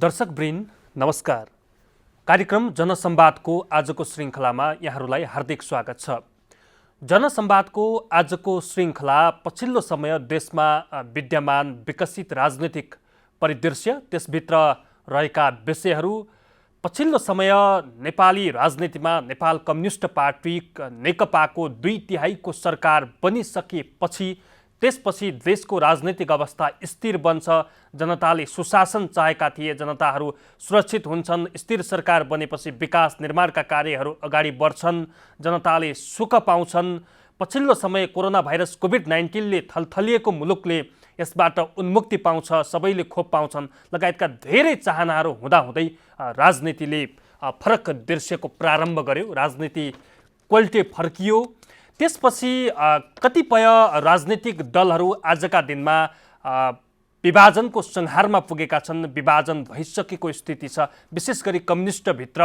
दर्शकवृन्द नमस्कार। कार्यक्रम जनसंवादको आजको श्रृङ्खलामा यहाँहरूलाई हार्दिक स्वागत छ। जनसंवादको आजको श्रृङ्खला पछिल्लो समय देशमा विद्यमान विकसित राजनीतिक परिदृश्य, त्यसभित्र रहेका विषयहरू, पछिल्लो समय नेपाली राजनीतिमा नेपाल कम्युनिस्ट पार्टी नेकपाको 2/3 सरकार बनिसकेपछि त्यसपछि देशको राजनीतिक अवस्था स्थिर बन्छ। जनताले सुशासन चाहेका थिए, जनताहरू सुरक्षित हुन्छन्। स्थिर सरकार बनेपछि विकास निर्माणका कार्यहरू अगाडि बढ्छन्, जनताले सुख पाउँछन्। पछिल्लो समय कोरोना भाइरस कोभिड-19ले थलथलिएको मुलुकले यसबाट उन्मुक्ति पाउँछ, सबैले खोप पाउँछन् लगायतका धेरै चाहनाहरू हुँदाहुँदै राजनीतिले फरक दृश्यको प्रारम्भ गर्यो। राजनीति क्वालिटी फर्कियो। त्यसपछि कतिपय राजनीतिक दलहरू आजका दिनमा विभाजनको संहारमा पुगेका छन्। विभाजन भइसकेको स्थिति छ। विशेष गरी कम्युनिस्टभित्र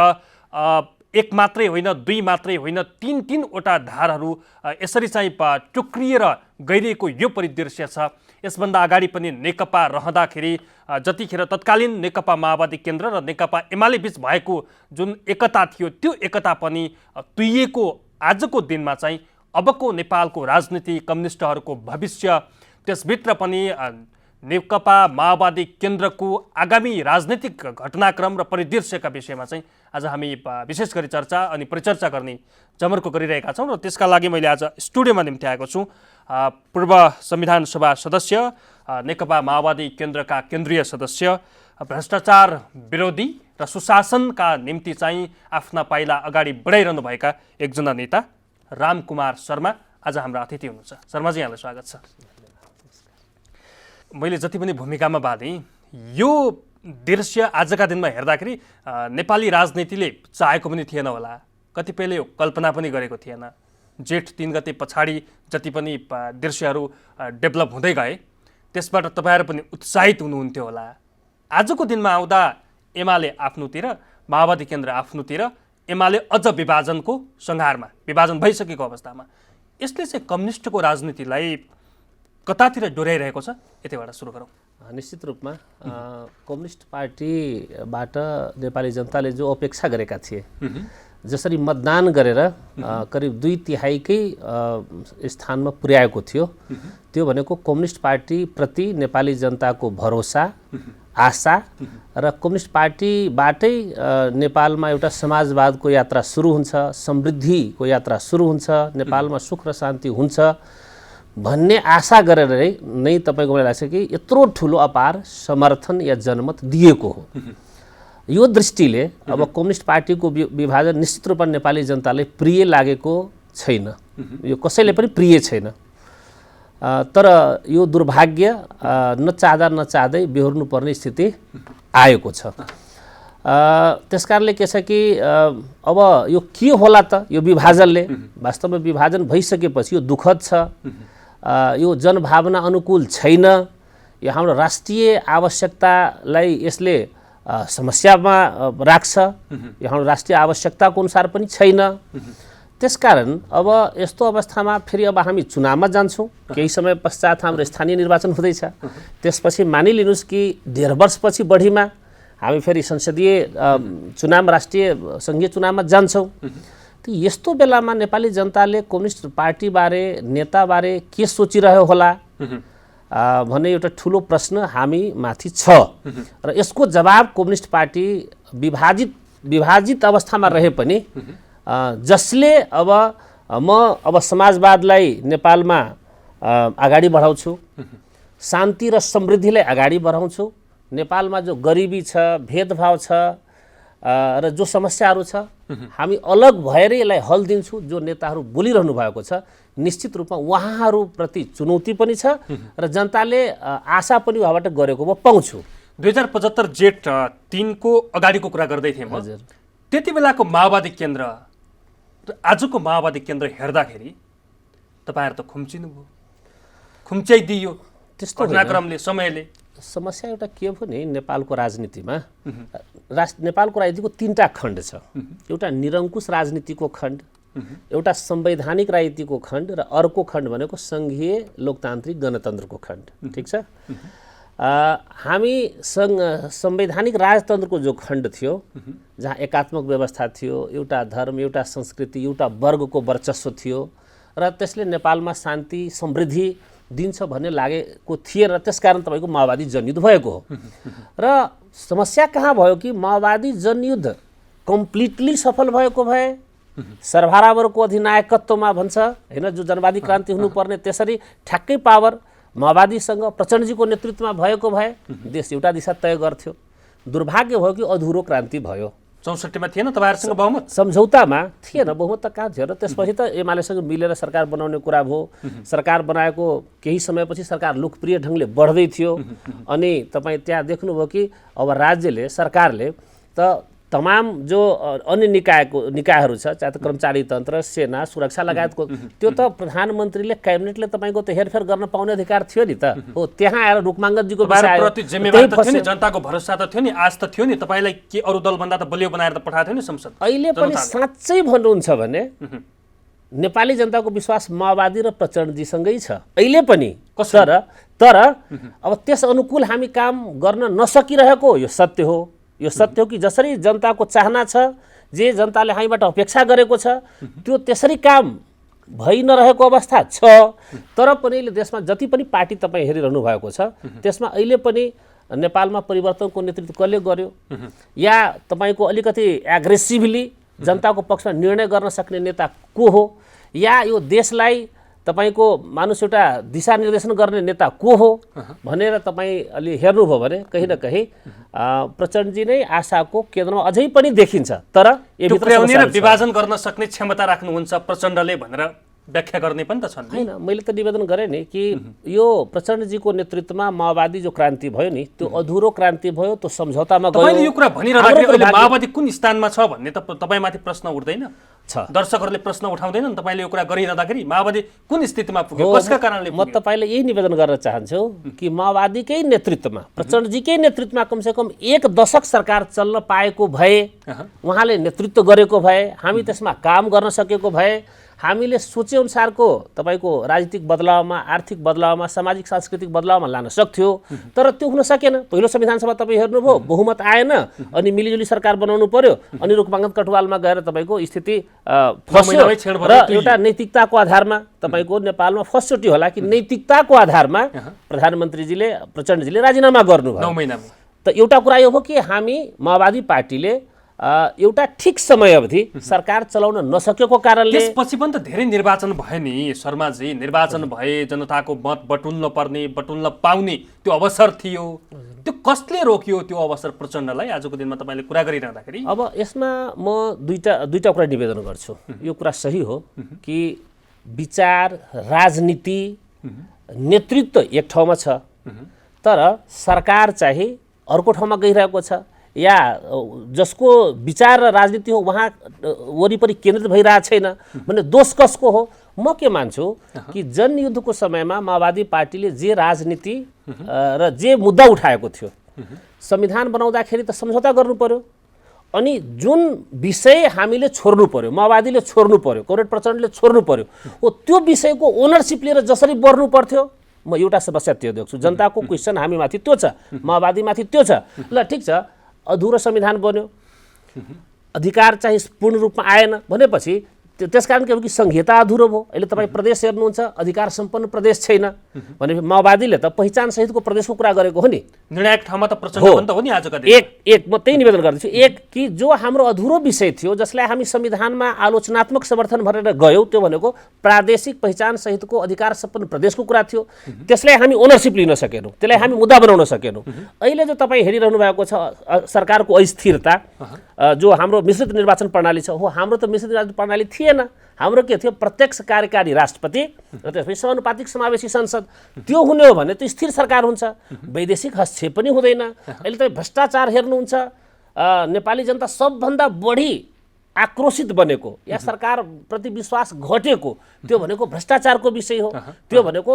एक मात्रै होइन, दुई मात्रै होइन, तीन-तीनवटा धारहरू यसरी चाहिँ टुक्रिएर गइरहेको यो परिदृश्य छ। यसभन्दा अगाडि पनि नेकपा रहँदाखेरि जतिखेर तत्कालीन नेकपा माओवादी केन्द्र र नेकपा एमाले बीच भएको जुन एकता थियो, त्यो एकता पनि तुइएको आजको दिनमा चाहिँ अबको नेपालको राजनीति, कम्युनिस्टहरूको भविष्य, त्यसभित्र पनि नेकपा माओवादी केन्द्रको आगामी राजनीतिक घटनाक्रम र परिदृश्यका विषयमा चाहिँ आज हामी विशेष गरी चर्चा अनि परिचर्चा गर्ने जमर्को गरिरहेका छौँ। र त्यसका लागि मैले आज स्टुडियोमा निम्ति आएको छु पूर्व संविधान सभा सदस्य, नेकपा माओवादी केन्द्रका केन्द्रीय सदस्य, भ्रष्टाचार विरोधी र सुशासनका निम्ति चाहिँ आफ्ना पाइला अगाडि बढाइरहनु भएका एकजना नेता रामकुमार शर्मा आज हाम्रा अतिथि हुनुहुन्छ। शर्माजी, यहाँलाई स्वागत छ। मैले जति पनि भूमिकामा बाँधेँ, यो दृश्य आजका दिनमा हेर्दाखेरि नेपाली राजनीतिले चाहेको पनि थिएन होला, कतिपयले कल्पना पनि गरेको थिएन। जेठ 3 गते पछाडि जति पनि दृश्यहरू डेभलप हुँदै गए त्यसबाट तपाईँहरू पनि उत्साहित हुनुहुन्थ्यो होला। आजको दिनमा आउँदा एमाले आफ्नोतिर, माओवादी केन्द्र आफ्नोतिर, एमाले अझ विभाजनको संहारमा, विभाजन भइसकेको अवस्थामा यसले चाहिँ कम्युनिस्टको राजनीतिलाई कतातिर डोर्याइरहेको छ? यतिबाट सुरु गरौँ। निश्चित रूपमा कम्युनिस्ट पार्टीबाट नेपाली जनताले जो अपेक्षा गरेका थिए, जसरी मतदान गरेर करिब 2/3 स्थानमा पुर्याएको थियो, त्यो भनेको कम्युनिस्ट पार्टीप्रति नेपाली जनताको भरोसा, आशा र कम्युनिस्ट पार्टीबाटै नेपालमा एउटा समाजवादको यात्रा सुरु हुन्छ, समृद्धिको यात्रा सुरु हुन्छ, नेपालमा सुख र शान्ति हुन्छ भन्ने आशा गरेर नै तपाईँको मलाई लाग्छ कि यत्रो ठुलो अपार समर्थन या जनमत दिएको हो। यो दृष्टिले अब कम्युनिस्ट पार्टीको विभाजन निश्चित रूपमा नेपाली जनतालाई प्रिय लागेको छैन, यो कसैले पनि प्रिय छैन। तर यो दुर्भाग्य नचाहँदा नचाहँदै बेहोर्नु पर्ने स्थिति आएको छ। त्यसकारणले के छ कि अब यो के होला त, यो विभाजनले वास्तवमा विभाजन भइसकेपछि यो दुःखद छ, यो जनभावना अनुकूल छैन, यो हाम्रो राष्ट्रिय आवश्यकतालाई यसले समस्यामा राख्छ, यो हाम्रो राष्ट्रिय आवश्यकताको अनुसार पनि छैन। त्यसकारण अब यस्तो अवस्थामा फेरि अब हामी चुनावमा जान्छौँ। केही समय पश्चात हाम्रो स्थानीय निर्वाचन हुँदैछ, त्यसपछि मानिलिनुहोस् कि 1.5 वर्षपछि बढीमा हामी फेरि संसदीय चुनाव, राष्ट्रिय सङ्घीय चुनावमा जान्छौँ। त यस्तो बेलामा नेपाली जनताले कम्युनिस्ट पार्टीबारे, नेताबारे के सोचिरह्यो होला भन्ने एउटा ठुलो प्रश्न हामी माथि छ। र यसको जवाब कम्युनिस्ट पार्टी विभाजित अवस्थामा रहे पनि जसले अब समाजवादलाई नेपालमा अगाडि बढाउँछु, शान्ति र समृद्धिलाई अगाडि बढाउँछु, नेपालमा जो गरिबी छ, भेदभाव छ र जो समस्याहरू छ हामी अलग भएर यसलाई हल दिन्छु, जो नेताहरू बोलिरहनु भएको छ, निश्चित रूपमा उहाँहरूप्रति चुनौती पनि छ र जनताले आशा पनि उहाँबाट गरेको म पाउँछु। 2075 जेठ 3 को अगाडिको कुरा गर्दै थिएँ म। त्यति बेलाको माओवादी केन्द्र र आजको माओवादी केन्द्र हेर्दाखेरि तपाईँहरू त खुम्चिनुभयो, खुम्च्याइदियो त्यस्तो घटनाक्रमले, समयले। समस्या एउटा के भने नेपालको राजनीतिमा नेपालको राजनीतिको 3टा खण्ड छ। एउटा निरङ्कुश राजनीतिको खण्ड, एउटा संवैधानिक राजनीतिको खण्ड र अर्को खण्ड भनेको सङ्घीय लोकतान्त्रिक गणतन्त्रको खण्ड। ठिक छ। हामी संवैधानिक राजतन्त्रको जो खण्ड थियो जहाँ एकात्मक व्यवस्था थियो, एउटा धर्म, एउटा संस्कृति, एउटा वर्गको वर्चस्व थियो र त्यसले नेपालमा शान्ति समृद्धि दिन्छ भन्ने लागेको थिएन। त्यसकारण तपाईँको माओवादी जनयुद्ध भएको हो। र समस्या कहाँ भयो कि माओवादी जनयुद्ध कम्प्लिटली सफल भएको भए सरबराबरको अधिनायकत्वमा भन्छ हैन, जो जनवादी क्रान्ति हुनुपर्ने त्यसरी ठ्याक्कै पावर माओवादीसँग प्रचण्डजीको नेतृत्वमा भएको भए देश एउटा दिशा तय गर्थ्यो। दुर्भाग्य भयो कि अधुरो क्रान्ति भयो। 64 मा थिएन तपाईहरुसँग बहुमत? सम्झौतामा थिएन, बहुमत त कहाँ थियो र त्यसपछि त एमालेसँग मिलेर सरकार बनाउने कुरा भयो। सरकार बनाएको केही समयपछि सरकार लोकप्रिय ढङ्गले बढ्दै थियो अनि तपाईँ त्यहाँ देख्नुभयो कि अब राज्यले सरकारले त तमाम जो अन्य निकायहरू छ, चाहे त कर्मचारी तन्त्र, सेना, सुरक्षा लगायतको, त्यो त प्रधानमन्त्रीले क्याबिनेटले तपाईँको त हेरफेर गर्न पाउने अधिकार थियो नि त। हो, त्यहाँ आएर रुकमाङ्गतजीको विषय आयो, प्रति जिम्मेवारी त थियो नि, जनताको भरोसा त थियो नि, आश त थियो नि, तपाईलाई के अरु दलभन्दा त बलियो बनाएर त पठाएको थियो नि संसद। अहिले पनि साँच्चै भन्नुहुन्छ भने नेपाली जनताको विश्वास माओवादी र प्रचण्डजीसँगै छ अहिले पनि। तर अब त्यस अनुकूल हामी काम गर्न नसकिरहेको यो सत्य हो। यो सत्य हो कि जसरी जनताको चाहना छ, जे जनताले हामीबाट अपेक्षा गरेको छ, त्यो त्यसरी काम भइ नरहेको अवस्था छ। तर पनि अहिले देशमा जति पनि पार्टी तपाईँ हेरिरहनु भएको छ त्यसमा अहिले पनि नेपालमा परिवर्तनको नेतृत्व कसले गर्यो या तपाईँको अलिकति एग्रेसिभली जनताको पक्षमा निर्णय गर्न सक्ने नेता को हो या यो देशलाई तपाईको मानुस एउटा दिशानिर्देशन गर्ने नेता को हो भनेर तपाईँ अलि हेर्नुभयो भने कहीँ न कहीँ प्रचण्डजी नै आशाको केन्द्रमा अझै पनि देखिन्छ। तर विभाजन गर्न सक्ने क्षमता राख्नुहुन्छ प्रचण्डले भनेर व्याख्या गर्ने पनि त छन्। हैन, मैले त निवेदन गरेँ नि कि यो प्रचण्डजीको नेतृत्वमा माओवादी जो क्रान्ति भयो नि त्यो अधुरो क्रान्ति भयो, त्यो सम्झौतामा गयो। तपाईले यो कुरा भनिरहँदाखेरि अहिले माओवादी कुन स्थानमा छ भन्ने त तपाईमाथि प्रश्न उठ्दैन छ? दर्शकहरूले प्रश्न उठाउँदैनन् तपाईले यो कुरा गरिरहँदाखेरि माओवादी कुन स्थितिमा पुग्यो, कसका कारणले? म तपाईलाई यही निवेदन गर्न चाहन्छु कि माओवादीकै नेतृत्वमा, प्रचण्डजीकै नेतृत्वमा कमसेकम 1 दशक सरकार चल्न पाएको भए, उहाँले नेतृत्व गरेको भए, हामी त्यसमा काम गर्न सकेको भए, हामीले सोचे अनुसारको तपाईको राजनीतिक बदलावमा, आर्थिक बदलावमा, सामाजिक सांस्कृतिक बदलावमा लान सक्थ्यो। तर त्यो हुन सकेन। पहिलो संविधान सभा तपाईँ हेर्नुभयो, बहुमत आएन अनि मिलिजुली सरकार बनाउनु पर्यो अनि रुकमाङ्गत कटुवालमा गएर तपाईको स्थिति फस्यो र एउटा नैतिकताको आधारमा तपाईको नेपालमा फस्योटी होला कि नैतिकताको आधारमा प्रधानमन्त्रीजीले प्रचण्डजीले राजीनामा गर्नुभयो 9 महिनामा। त एउटा कुरा यो हो कि हामी माओवादी पार्टीले एउटा ठिक समय अवधि सरकार चलाउन नसकेको कारणले त्यसपछि पनि त धेरै निर्वाचन भयो नि शर्माजी। निर्वाचन भए, जनताको मत बटुल्न पर्ने, बटुल्न पाउने त्यो अवसर थियो, त्यो कसले रोक्यो त्यो अवसर प्रचण्डलाई? आजको दिनमा तपाईले कुरा गरिरहँदाखेरि अब यसमा म दुईटा कुरा निवेदन गर्छु। यो कुरा सही हो कि विचार, राजनीति, नेतृत्व एक ठाउँमा छ तर सरकार चाहिँ अर्को ठाउँमा गइरहेको छ, या जसको विचार र राजनीति हो वहाँ वरिपरि केन्द्रित भइरहेको छैन भने दोष कसको हो? म के मान्छु कि जनयुद्धको समयमा माओवादी पार्टीले जे राजनीति र जे मुद्दा उठाएको थियो, संविधान बनाउँदाखेरि त सम्झौता गर्नु पर्यो अनि जुन विषय हामीले छोड्नु पर्यो, माओवादीले छोड्नु पर्यो, कमरेड प्रचण्डले छोड्नु पर्यो, हो त्यो विषयको ओनरसिप लिएर जसरी बढ्नु पर्थ्यो, म एउटा समस्या त्यो देख्छु। जनताको क्वेसन हामीमाथि त्यो छ, माओवादीमाथि त्यो छ। ल ठिक छ, अधुरो संविधान बन्यो, अधिकार चाहिँ पूर्ण रूपमा आएन भनेपछि त्यसकारण के हो कि संहिता अधुरो भयो। अहिले तपाईँ प्रदेश हेर्नुहुन्छ, अधिकार सम्पन्न प्रदेश छैन भनेपछि माओवादीले त पहिचान सहितको प्रदेशको कुरा गरेको हो नि। निर्णायक ठाउँमा त प्रचण्ड पनि त हो नि आजका दिन। एक म त्यही निवेदन गर्दैछु, एक कि जो हाम्रो अधुरो विषय थियो जसलाई हामी संविधानमा आलोचनात्मक समर्थन भरेर गयौँ, त्यो भनेको प्रादेशिक पहिचान सहितको अधिकार सम्पन्न प्रदेशको कुरा थियो। त्यसलाई हामी ओनरसिप लिन सकेनौँ, त्यसलाई हामी मुद्दा बनाउन सकेनौँ। अहिले जो तपाईँ हेरिरहनु भएको छ सरकारको अस्थिरता, जो हाम्रो मिश्रित निर्वाचन प्रणाली छ, हो हाम्रो त मिश्रित निर्वाचन प्रणाली थिएन। हाम्रो के थियो? प्रत्यक्ष कार्यकारी राष्ट्रपति र त्यसपछि समानुपातिक समावेशी संसद। त्यो हुने हो भने त्यो स्थिर सरकार हुन्छ, वैदेशिक हस्तक्षेप पनि हुँदैन। अहिले तपाईँ भ्रष्टाचार हेर्नुहुन्छ, नेपाली जनता सबभन्दा बढी आक्रोशित बनेको या सरकार प्रति विश्वास घटेको त्यो भनेको भ्रष्टाचारको विषय हो। त्यो भनेको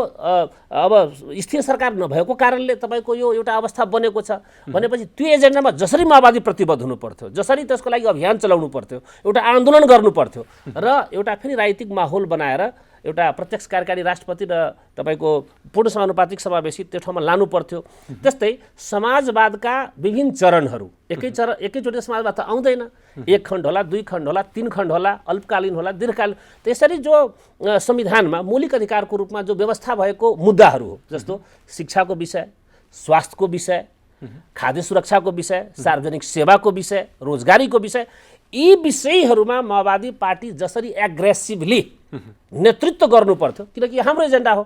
अब स्थिर सरकार नभएको कारणले तपाईको यो एउटा अवस्था बनेको छ भनेपछि त्यो एजेन्डामा जसरी माओवादी प्रतिबद्ध हुनु पर्थ्यो, जसरी त्यसको लागि अभियान चलाउनु पर्थ्यो, एउटा आन्दोलन गर्नु पर्थ्यो र एउटा फेरि राजनीतिक माहौल बनाएर एउटा प्रत्यक्ष कार्यकारी राष्ट्रपति र तपाईँको पूर्ण समानुपातिक समावेशी त्यो ठाउँमा लानु पर्थ्यो। त्यस्तै समाजवादका विभिन्न चरणहरू एकैचोटि समाजवाद त आउँदैन। 1 खण्ड होला, 2 खण्ड होला, 3 खण्ड होला, अल्पकालीन होला, दीर्घकालीन। त्यसरी जो संविधानमा मौलिक अधिकारको रूपमा जो व्यवस्था भएको मुद्दाहरू हो, जस्तो शिक्षाको विषय, स्वास्थ्यको विषय, खाद्य सुरक्षाको विषय, सार्वजनिक सेवाको विषय, रोजगारीको विषय, यी विषयहरूमा माओवादी पार्टी जसरी एग्रेसिभली नेतृत्व गर्नु पर्थ्यो, किनकि हाम्रो एजेन्डा हो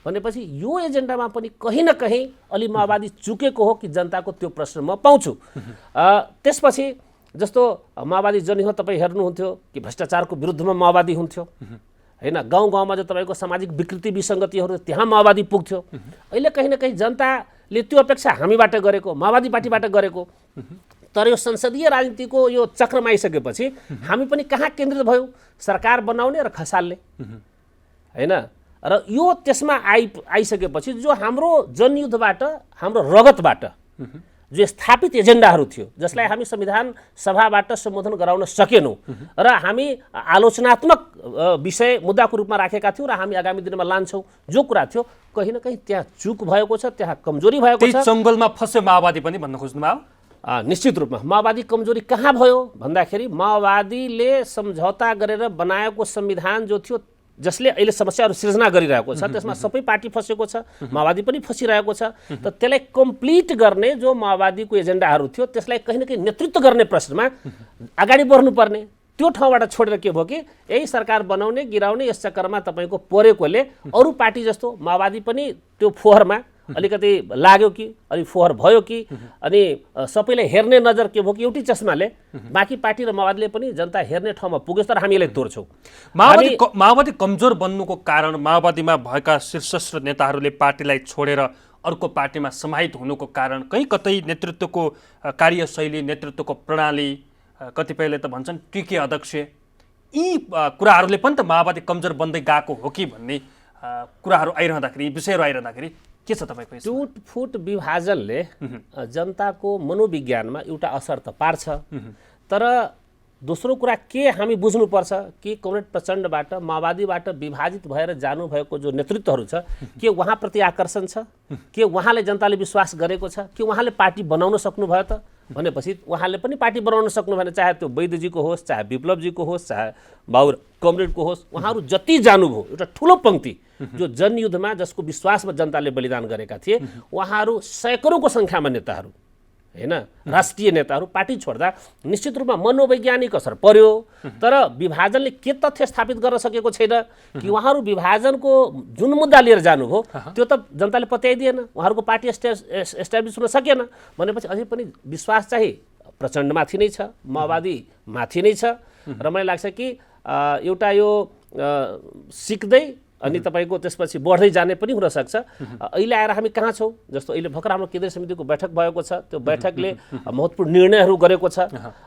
भनेपछि यो एजेन्डामा पनि कहीँ न कहीँ अलि माओवादी चुकेको हो कि जनताको त्यो प्रश्न म पाउँछु। त्यसपछि जस्तो माओवादी जनयुद्ध तपाईँ हेर्नुहुन्थ्यो कि भ्रष्टाचारको विरुद्धमा माओवादी हुन्थ्यो हैन, गाउँ गाउँमा जो तपाईँको सामाजिक विकृति विसङ्गतिहरू त्यहाँ माओवादी पुग्थ्यो। अहिले कहीँ न कहीँ जनताले त्यो अपेक्षा हामीबाट गरेको, माओवादी पार्टीबाट गरेको, तर यो संसदीय राजनीतिको यो चक्रमा आइसकेपछि हामी पनि कहाँ केन्द्रित भयौँ, सरकार बनाउने र खसाल्ने हैन। र यो त्यसमा आइसकेपछि जो हाम्रो जनयुद्धबाट, हाम्रो रगतबाट जो स्थापित एजेन्डाहरू थियो, जसलाई हामी संविधान सभाबाट सम्बोधन गराउन सकेनौँ र हामी आलोचनात्मक विषय मुद्दाको रूपमा राखेका थियौँ र हामी आगामी दिनमा लान्छौँ, जो कुरा थियो कहीँ न कहीँ त्यहाँ चुक भएको छ, त्यहाँ कमजोरी भएको छ। जङ्गलमा फस्यो माओवादी पनि भन्न खोज्नुभयो? निश्चित रूपमा माओवादी कमजोरी कहाँ भयो भन्दाखेरि माओवादीले सम्झौता गरेर बनाएको संविधान जो थियो, जसले अहिले समस्याहरू सिर्जना गरिरहेको छ, त्यसमा सबै पार्टी फसेको छ, माओवादी पनि फसिरहेको छ। त त्यसलाई कम्प्लिट गर्ने जो माओवादीको एजेन्डाहरू थियो, त्यसलाई कहीँ न कहीँ नेतृत्व गर्ने प्रश्नमा अगाडि बढ्नुपर्ने, त्यो ठाउँबाट छोडेर के भयो कि यही सरकार बनाउने गिराउने यस चक्करमा तपाईँको परेकोले अरू पार्टी जस्तो माओवादी पनि त्यो फोहोरमा अलिकति लाग्यो कि, अलि फोहोर भयो कि, अनि सबैलाई हेर्ने नजर के भयो कि एउटै चस्माले बाँकी पार्टी र माओवादीले पनि जनता हेर्ने ठाउँमा पुग्यो, तर हामी यसलाई तोड्छौँ। माओवादी कमजोर बन्नुको कारण माओवादीमा भएका शीर्षस्थ नेताहरूले पार्टीलाई छोडेर अर्को पार्टीमा समाहित हुनुको कारण कहीँ कतै नेतृत्वको कार्यशैली, नेतृत्वको प्रणाली, कतिपयले त भन्छन् टिके अध्यक्ष, यी कुराहरूले पनि त माओवादी कमजोर बन्दै गएको हो कि भन्ने कुराहरू आइरहँदाखेरि, विषयहरू आइरहँदाखेरि के छ तपाईँको? टुटफुट विभाजनले जनताको मनोविज्ञानमा एउटा असर त पार्छ, तर दोस्रो कुरा के हामी बुझ्नुपर्छ कि कमरेड प्रचण्डबाट, माओवादीबाट विभाजित भएर जानुभएको जो नेतृत्वहरू छ, के उहाँप्रति आकर्षण छ, के उहाँले जनताले विश्वास गरेको छ, कि उहाँले पार्टी बनाउन सक्नुभयो त भनेपछि उहाँले पनि पार्टी बनाउन सक्नु भएन, चाहे त्यो वैद्यजीको होस्, चाहे विप्लवजीको होस्, चाहे बाबुर कमरेडको होस्, उहाँहरू जति जानुभयो एउटा ठुलो पङ्क्ति जो जनयुद्धमा जसको विश्वासमा जनताले बलिदान गरेका थिए, उहाँहरू सैकौँको सङ्ख्यामा नेताहरू हैन, राष्ट्रिय नेताहरू पार्टी छोड्दा निश्चित रूपमा मनोवैज्ञानिक असर पर्यो। तर विभाजनले के तथ्य स्थापित गर्न सकेको छैन कि उहाँहरू विभाजनको जुन मुद्दा लिएर जानुभयो त्यो त जनताले पत्याइदिएन, उहाँहरूको पार्टी एस्टाब्लिस हुन सकेन भनेपछि अझै पनि विश्वास चाहिँ प्रचण्डमाथि नै छ, माओवादी माथि नै छ। र मलाई लाग्छ कि एउटा यो सिक्दै अनि तपाईँको त्यसपछि बढ्दै जाने पनि हुनसक्छ। अहिले आएर हामी कहाँ छौँ, जस्तो अहिले भर्खर हाम्रो केन्द्रीय समितिको बैठक भएको छ, त्यो बैठकले महत्त्वपूर्ण निर्णयहरू गरेको छ।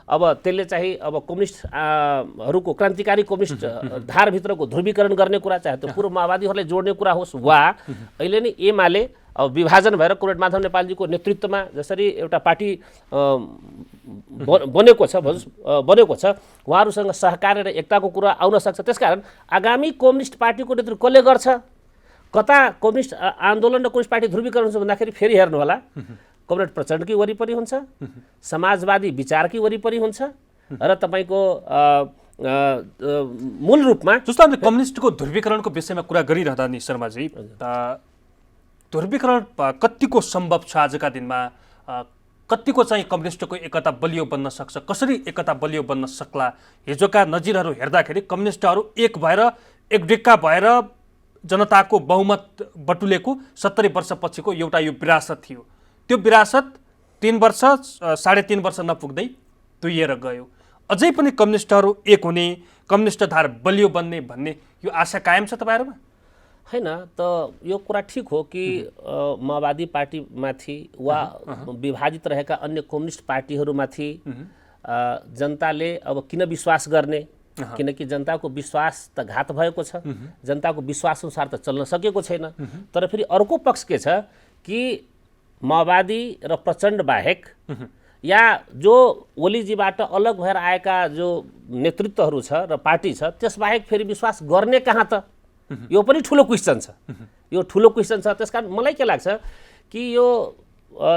अब त्यसले चाहिँ अब कम्युनिस्टहरूको क्रान्तिकारी कम्युनिस्ट धारभित्रको ध्रुवीकरण गर्ने कुरा, चाहे त्यो पूर्व माओवादीहरूलाई जोड्ने कुरा होस्, वा अहिले नै एमाले अब विभाजन भएर कमरेड माधव नेपालजीको नेतृत्वमा जसरी एउटा पार्टी बनेको छ, उहाँहरूसँग सहकार र एकताको कुरा आउन सक्छ। त्यसकारण आगामी कम्युनिस्ट पार्टीको नेतृत्व कसले गर्छ, कता कम्युनिस्ट आन्दोलन र कम्युनिस्ट पार्टी ध्रुवीकरण हुन्छ भन्दाखेरि फेरि हेर्नु होला, कमरेड प्रचण्डकै वरिपरि हुन्छ, समाजवादी विचारकै वरिपरि हुन्छ र तपाईँको मूल रूपमा जस्तो हामीले कम्युनिस्टको ध्रुवीकरणको विषयमा कुरा गरिरहँदा नि शर्माजी, ध्रुवीकरण कतिको सम्भव छ आजका दिनमा, कतिको चाहिँ कम्युनिस्टको एकता बलियो बन्न सक्छ, कसरी एकता बलियो बन्न सक्ला? हिजोका नजिरहरू हेर्दाखेरि कम्युनिस्टहरू एक भएर, एकडिक्का भएर जनताको बहुमत बटुलेको 70 वर्षपछिको एउटा यो विरासत थियो। त्यो विरासत 3 वर्ष 3.5 वर्ष नपुग्दै तुइएर गयो। अझै पनि कम्युनिस्टहरू एक हुने, कम्युनिस्ट धार बलियो बन्ने भन्ने यो आशा कायम छ तपाईँहरूमा? हैन, त यो कुरा ठिक हो कि माओवादी पार्टीमाथि वा विभाजित रहेका अन्य कम्युनिस्ट पार्टीहरूमाथि जनताले अब किन विश्वास गर्ने, किनकि जनताको विश्वास त घात भएको छ, जनताको विश्वास अनुसार त चल्न सकेको छैन। तर फेरि अर्को पक्ष के छ कि माओवादी र प्रचण्ड बाहेक या जो ओलीजीबाट अलग भएर आएका जो नेतृत्वहरू छ र पार्टी छ, त्यसबाहेक फेरि विश्वास गर्ने कहाँ त यो पनि ठुलो क्वेसन छ, यो ठुलो क्वेसन छ। त्यसकारण मलाई के लाग्छ कि यो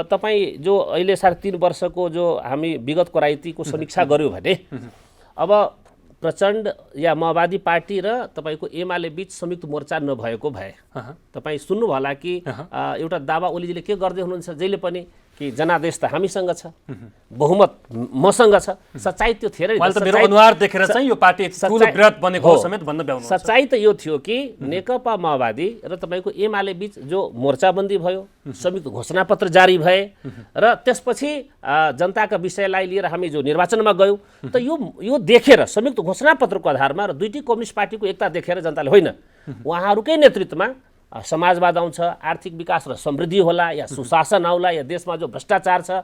तपाईँ जो अहिले 3.5 वर्षको जो हामी विगतको राजनीतिको समीक्षा गर्यो भने अब प्रचण्ड या माओवादी पार्टी र तपाईको एमाले बीच संयुक्त मोर्चा नभएको भए तपाईँ सुन्नुभयो होला कि एउटा दावा ओलीजीले के गर्दै हुनुहुन्छ जहिले पनि कि जनादेश त हामीसँग छ, बहुमत मसँग छ। सच्चाइ त्यो थिएन। उहाँले त मेरो अनुहार देखेर चाहिँ यो पार्टी ठुलो विराट बनेको हो समेत भन्न भ्याउनु। सच्चाइ त यो थियो कि नेकपा माओवादी र तपाईको एमाले बीच जो मोर्चाबन्दी भयो, संयुक्त घोषणापत्र जारी भए र त्यसपछि जनताका विषयलाई लिएर हामी जो निर्वाचनमा गयौँ त यो देखेर संयुक्त घोषणापत्रको आधारमा र दुईटी कम्युनिस्ट पार्टीको एकता देखेर जनताले होइन उहाँहरूकै नेतृत्वमा समाजवाद आउँछ, आर्थिक विकास र समृद्धि होला या सुशासन आउला या देशमा जो भ्रष्टाचार छ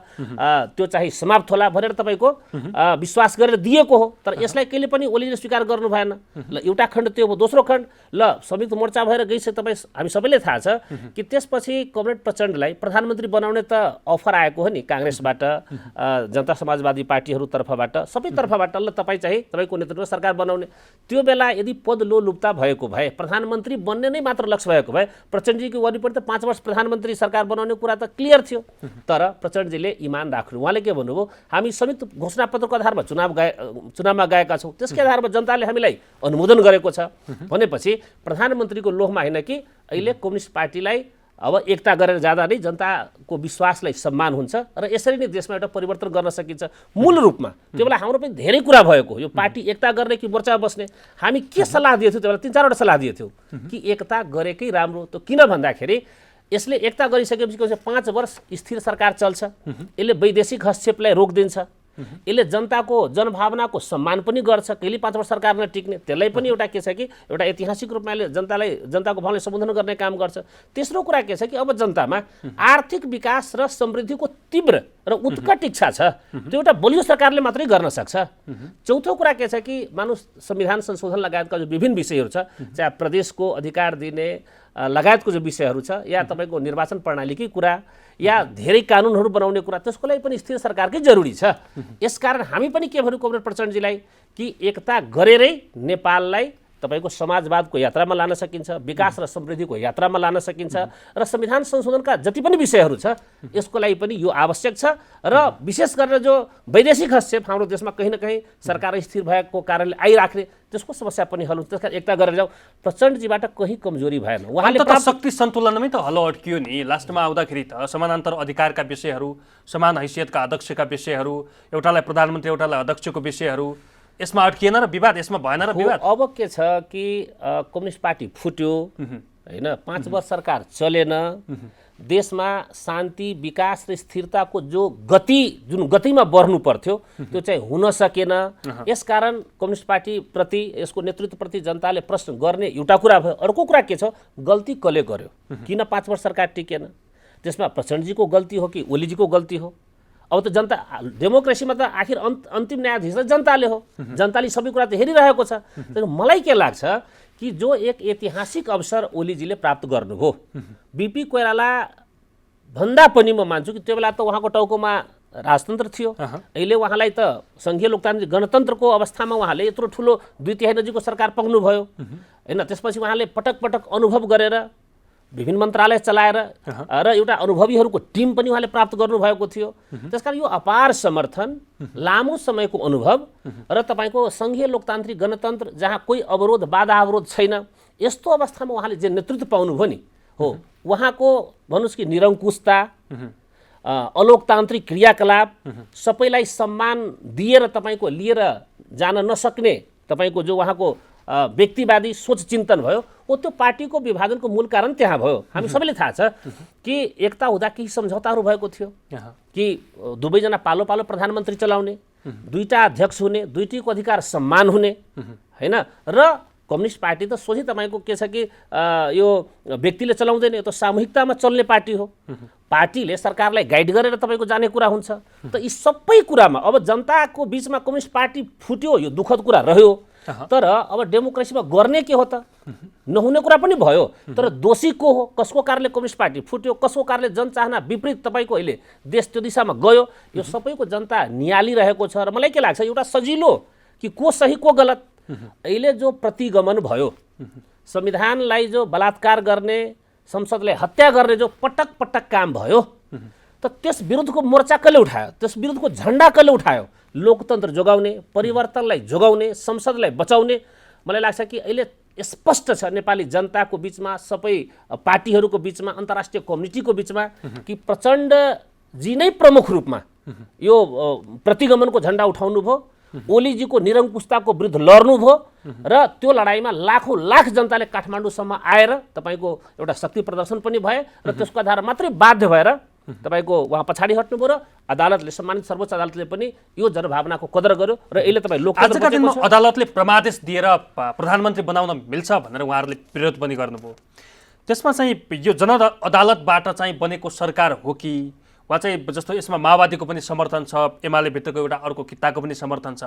त्यो चाहिँ समाप्त होला भनेर तपाईको विश्वास गरेर दिएको हो। तर यसलाई कहिले पनि ओलीले स्वीकार गर्नु भएन। ल एउटा खण्ड त्यो हो। दोस्रो खण्ड ल संयुक्त मोर्चा भएर गइसके तपाईँ हामी सबैले थाहा छ कि त्यसपछि कमरेड प्रचण्डलाई प्रधानमन्त्री बनाउने त अफर आएको हो नि काङ्ग्रेसबाट, जनता समाजवादी पार्टीहरू तर्फबाट, सबै तर्फबाट ल तपाईँ चाहिँ तपाईँको नेतृत्वमा सरकार बनाउने। त्यो बेला यदि पद लोलुप्ता भएको भए, प्रधानमन्त्री बन्ने नै मात्र लक्ष्य भएको भए प्रचण्डजीको वरिपरि त 5 वर्ष प्रधानमन्त्री सरकार बनाउने कुरा त क्लियर थियो। तर प्रचण्डजीले इमान राख्नु, उहाँले के भन्नुभयो, हामी संयुक्त घोषणापत्रको आधारमा चुनावमा गएका छौँ, त्यसकै आधारमा जनताले हामीलाई अनुमोदन गरेको छ भनेपछि प्रधानमन्त्रीको लोभमा होइन कि अहिले कम्युनिस्ट पार्टीलाई अब एकता गरेर जाँदा नै जनताको विश्वासलाई सम्मान हुन्छ र यसरी नै देशमा एउटा परिवर्तन गर्न सकिन्छ मूल रूपमा। त्यो बेला हाम्रो पनि धेरै कुरा भएको, यो पार्टी एकता गर्ने कि मोर्चा बस्ने। हामी के सल्लाह दिएको थियो त्यो बेला 3-4 वटा सल्लाह दिएको थियो कि एकता गरेकै राम्रो। त किन भन्दाखेरि यसले एकता गरिसकेपछि 5 वर्ष स्थिर सरकार चल्छ, यसले वैदेशिक हस्तक्षेपलाई रोकिदिन्छ, यसले जनताको जनभावनाको सम्मान पनि गर्छ। कहिले 5 वर्ष सरकार नटिक्ने त्यसलाई पनि एउटा के छ कि एउटा ऐतिहासिक रूपमा यसले जनताको भावनालाई सम्बोधन गर्ने काम गर्छ। तेस्रो कुरा के छ कि अब जनतामा आर्थिक विकास र समृद्धिको तीव्र र उत्कट इच्छा छ, त्यो एउटा बलियो सरकारले मात्रै गर्न सक्छ। चौथो कुरा के छ कि मानव संविधान संशोधन लगायतका जो विभिन्न विषयहरू छ, चाहे प्रदेशको अधिकार दिने लगायतको जो विषयहरू छ या तपाईँको निर्वाचन प्रणालीकै कुरा या धेरै कानुनहरू बनाउने कुरा, त्यसको लागि पनि स्थिर सरकारकै जरुरी छ। यसकारण हामी पनि के भन्नु कमरेड प्रचण्डजीलाई कि एकता गरेरै नेपाललाई तपाईको समाजवादको यात्रामा लान सकिन्छ, विकास र समृद्धिको यात्रामा लान सकिन्छ र संविधान संशोधनका जति पनि विषयहरू छ यसको लागि पनि यो आवश्यक छ। र विशेष गरेर जो वैदेशिक हस्तक्षेप हाम्रो देशमा कहीँ न कहीँ सरकार स्थिर भएको कारणले आइराख्ने त्यसको समस्या पनि हल हुन्छ। त्यसकारण एकता गरेर जाउँ। प्रचण्डजीबाट कहीँ कमजोरी भएन। उहाँले त शक्ति सन्तुलनमै त हलो अड्कियो नि। लास्टमा आउँदाखेरि त समानान्तर अधिकारका विषयहरू, समान हैसियतका अध्यक्षका विषयहरू, एउटालाई प्रधानमन्त्री एउटालाई अध्यक्षको विषयहरू, यसमा अड्किएन र विवाद यसमा भएन र विवाद। अब के छ कि कम्युनिस्ट पार्टी फुट्यो हैन, 5 वर्ष सरकार चलेन, देशमा शान्ति विकास र स्थिरताको जो गति जुन गतिमा बढ्नु पर्थ्यो त्यो चाहिँ हुन सकेन। यसकारण कम्युनिस्ट पार्टी प्रति यसको नेतृत्वप्रति जनताले प्रश्न गर्ने एउटा कुरा भयो। अर्को कुरा के छ, गल्ती कसले गर्यो, किन 5 वर्ष सरकार टिकेन, त्यसमा प्रचण्डजीको गल्ती हो कि ओलीजीको गल्ती हो। अब त जनता डेमोक्रेसीमा त आखिर अन्तिम न्यायाधीश जनताले हो, जनताले सबै कुरा त हेरिरहेको छ। तर मलाई के लाग्छ कि जो एक ऐतिहासिक अवसर ओलीजीले प्राप्त गर्नुभयो, बीपी कोइराला भन्दा पनि म मान्छु कि त्यो बेला त उहाँको टाउकोमा राजतन्त्र थियो, अहिले उहाँलाई त सङ्घीय लोकतान्त्रिक गणतन्त्रको अवस्थामा उहाँले यत्रो ठुलो 2/3 नजिकको सरकार पक्नुभयो हैन। त्यसपछि उहाँले पटक पटक अनुभव गरेर विभिन्न मन्त्रालय चलाएर र एउटा अनुभवीहरूको टिम पनि उहाँले प्राप्त गर्नुभएको थियो। त्यसकारण यो अपार समर्थन, लामो समयको अनुभव र तपाईँको सङ्घीय लोकतान्त्रिक गणतन्त्र जहाँ कोही अवरोध बाधा अवरोध छैन, यस्तो अवस्थामा उहाँले जे नेतृत्व पाउनुभयो नि हो, उहाँको भन्नुहोस् कि निरङ्कुशता, अलोकतान्त्रिक क्रियाकलाप, सबैलाई सम्मान दिएर तपाईँको लिएर जान नसक्ने तपाईँको जो उहाँको व्यक्तिवादी सोच चिन्तन भयो, हो त्यो पार्टीको विभाजनको मूल कारण त्यहाँ भयो। हामी सबैले थाहा छ कि एकता हुँदा केही सम्झौताहरू भएको थियो कि दुवैजना पालो पालो प्रधानमन्त्री चलाउने, दुईटा अध्यक्ष हुने, दुईटीको अधिकार सम्मान हुने हैन। र कम्युनिस्ट पार्टी त सोझै तपाईँको के छ कि यो व्यक्तिले चलाउँदैन, यो त सामूहिकतामा चल्ने पार्टी हो। पार्टीले सरकारलाई गाइड गरेर तपाईँको जाने कुरा हुन्छ। त यी सबै कुरामा अब जनताको बिचमा कम्युनिस्ट पार्टी फुट्यो, यो दुःखद कुरा रह्यो। तर अब डेमोक्रेसीमा गर्ने के हो त, नहुने कुरा पनि भयो। तर दोषी को हो, कसको कारणले कम्युनिस्ट पार्टी फुट्यो, कसको कारणले जनचाहना विपरीत तपाईँको अहिले देश त्यो दिशामा गयो, यो सबैको जनता निहालिरहेको छ। र मलाई के लाग्छ एउटा सजिलो कि को सही को गलत, अहिले जो प्रतिगमन भयो संविधानलाई जो बलात्कार गर्ने, संसदलाई हत्या गर्ने जो पटक पटक काम भयो, त त्यस विरुद्धको मोर्चा कसले उठायो, त्यस विरुद्धको झन्डा कसले उठायो? लोकतन्त्र जोगाउने, परिवर्तनलाई जोगाउने, संसदलाई बचाउने। मलाई लाग्छ कि अहिले स्पष्ट छ नेपाली जनताको बिचमा, सबै पार्टीहरूको बिचमा, अन्तर्राष्ट्रिय कम्युनिटीको बिचमा कि प्रचण्डजी नै प्रमुख रूपमा यो प्रतिगमनको झन्डा उठाउनु भयो, ओलीजीको निरङ्कुशताको विरुद्ध लड्नु भयो र त्यो लडाइँमा लाखौँ लाख जनताले काठमाडौँसम्म आएर तपाईँको एउटा शक्ति प्रदर्शन पनि भए र त्यसको आधारमा मात्रै बाध्य भएर तपाईँको उहाँ पछाडि हट्नुभयो र अदालतले, सम्मानित सर्वोच्च अदालतले पनि यो जनभावनाको कदर गर्यो र अहिले तपाईँ आजका दिनमा अदालतले प्रमादेश दिएर प्रधानमन्त्री बनाउन मिल्छ भनेर उहाँहरूले विरोध पनि गर्नुभयो। त्यसमा चाहिँ यो जन अदालतबाट चाहिँ बनेको सरकार हो कि वा चाहिँ जस्तो यसमा माओवादीको पनि समर्थन छ, एमाले भित्रको एउटा अर्को किताको पनि समर्थन छ,